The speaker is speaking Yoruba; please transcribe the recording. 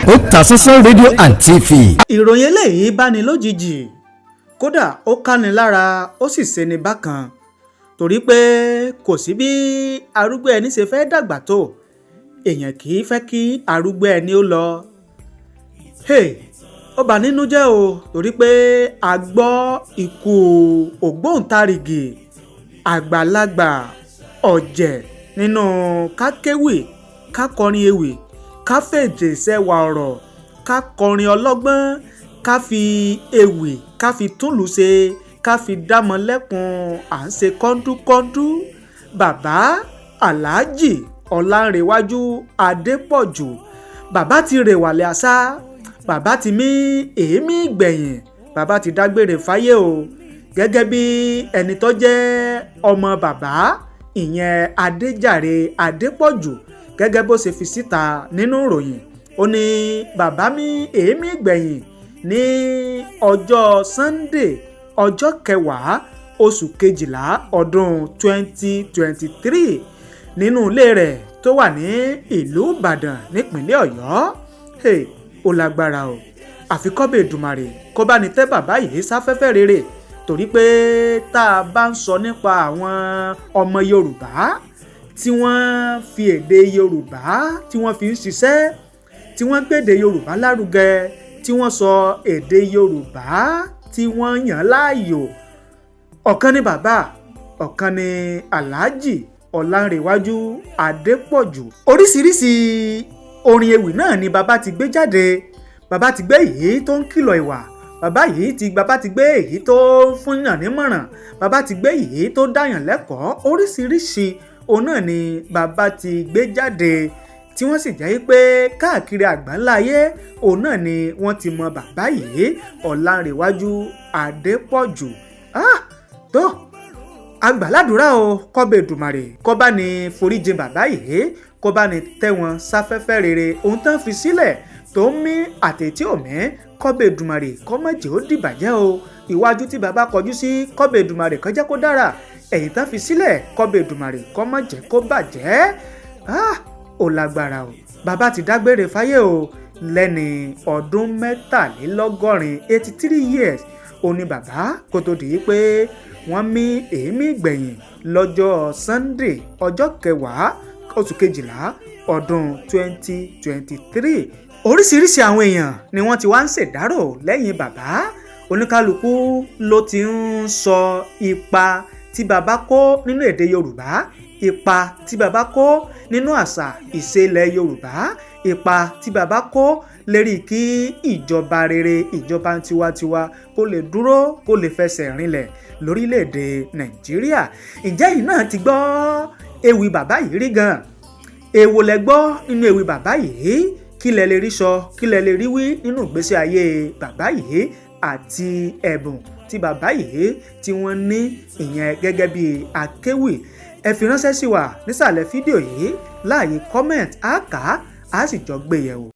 Otasansan rédíò and TV. ìròyìn eléyìí báni lójijì kódà ó káni lára ó sì ṣeni bákan torí pé kò sí bí arúgbó ẹni ṣe fẹ́ dàgbà tó èèyàn kì í fẹ́ kí arúgbó ẹni ó lọ. Ó bà nínú jẹ́ o torí pé a gbọ́ ikú ògbóǹtarìgì àgbàlagbà ọ̀jẹ̀ nínú kákéwì kákọrin ewì ká fèdè sẹ́wà ọ̀rọ̀ ká kọrin ọlọ́gbọ́n ká fi ewì ká fi túnlù ṣe ká fi dámọ̀ lẹ́kùn à ń ṣe kọ́ńdúkọ́ńdú bàbá Alhaji Olanrewaju Adepoju bàbá ti rèwàlẹ̀ àṣà bàbá ti mí èémí ìgbẹ̀yìn bàbá ti dágbére fáyé o gẹ́gẹ́ bí ẹni tó jẹ́ ọmọ bàbá ìyẹn Adéjàre Adépọ̀jù gẹ́gẹ́ bó ṣe fi síta nínú ìròyìn ó ní bàbá mi èémí ìgbẹ̀yìn ní ọjọ́ Sunday ọjọ́ 10 oṣù kejìlá ọdún 2023 nínú ilé rẹ̀ tó wà ní ìlú Ìbàdàn nípínlẹ̀ Ọ̀yọ́. Ó lágbára o àfi kọ́bẹ̀ Èdùmàrè kó bá ní tẹ́ bàbá yìí sáfẹ́fẹ́ rere torí pé tá a bá ń sọ nípa àwọn ọmọ Yorùbá tí wọ́n fi èdè Yorùbá tí wọ́n fi ń ṣiṣẹ́ tí wọ́n gbèdè Yorùbá lárugẹ tí wọ́n sọ èdè Yorùbá tí wọ́n yàn láàyò ọ̀kan ni bàbá ọ̀kan ni Alhaji Olanrewaju Adepoju. Oríṣiríṣi orin ewì náà ni bàbá ti gbé jáde bàbá ti gbé èyí tó ń kìlọ̀ ìwà bàbá ti gbé èyí tó ń fúnyàn nímọ̀ràn bàbá ti gbé èyí tó dáyàn lẹ́kọ̀ọ́ oríṣiríṣi òun náà ni bàbá ti gbé jáde tí wọ́n sì jẹ́ pé káàkiri àgbáńlá ayé òun náà ni wọ́n ti mọ bàbá yìí Olanrewaju Adepoju. Tó agbàládùúrà o kọ́bẹ̀ Èdùmàrè kó bá ní foríjì bàbá yìí kó bá ní tẹ́ wọn sáfẹ́fẹ́ rere ohun tán fi sílẹ̀ tó ń mí àtẹ̀tí òmí kọ́bẹ̀ Èdùmàrè kó má jẹ́ ó dìbàjẹ́ o ìwájú tí bàbá kọjú sí kọ́bẹ̀ Èdùmàrè kó jẹ́ kó dára ẹ̀yìn tán fi sílẹ̀ kọ́bẹ̀ Èdùmàrè kó má jẹ́ kó bàjẹ́. Ó lágbára o bàbá ti dágbére fáyé o lẹ́ni ọdún 83 83 years ó ní bàbá kó tó di pé wọ́n mí èémí ìgbẹ̀yìn lọ́jọ́ Sunday ọjọ́ 10 oṣù kejìlá ọdún 2023. Oríṣiríṣi àwọn èèyàn ni wọ́n ti wá ń ṣèdárò lẹ́yìn bàbá oníkálukú ló ti ń sọ ipa tí bàbá kó nínú èdè Yorùbá ipa tí bàbá kó nínú àṣà ìṣe ilẹ̀ Yorùbá ipa tí bàbá kó lérí kí ìjọba rere ìjọba tiwantiwa kó lè dúró kó lè fẹsẹ̀ rinlẹ̀ lórílẹ̀‐èdè Nàìjíríà. Ǹjẹ́ yìí náà ti gbọ́ ewì bàbá yìí rí gan èwo lẹ gbọ́ nínú ewì bàbá yìí kí lẹ lè rí sọ kí lẹ lè rí wí nínú ìgbésí ayé bàbá yìí àti ẹ̀bùn tí bàbá yìí tí wọ́n ní ìyẹn gẹ́gẹ́ bí akéwì ẹ fi ránṣẹ́ sí wa nísàlẹ̀ fídíò yìí láàyè comment á kà á sì jọ gbé yẹ̀wò.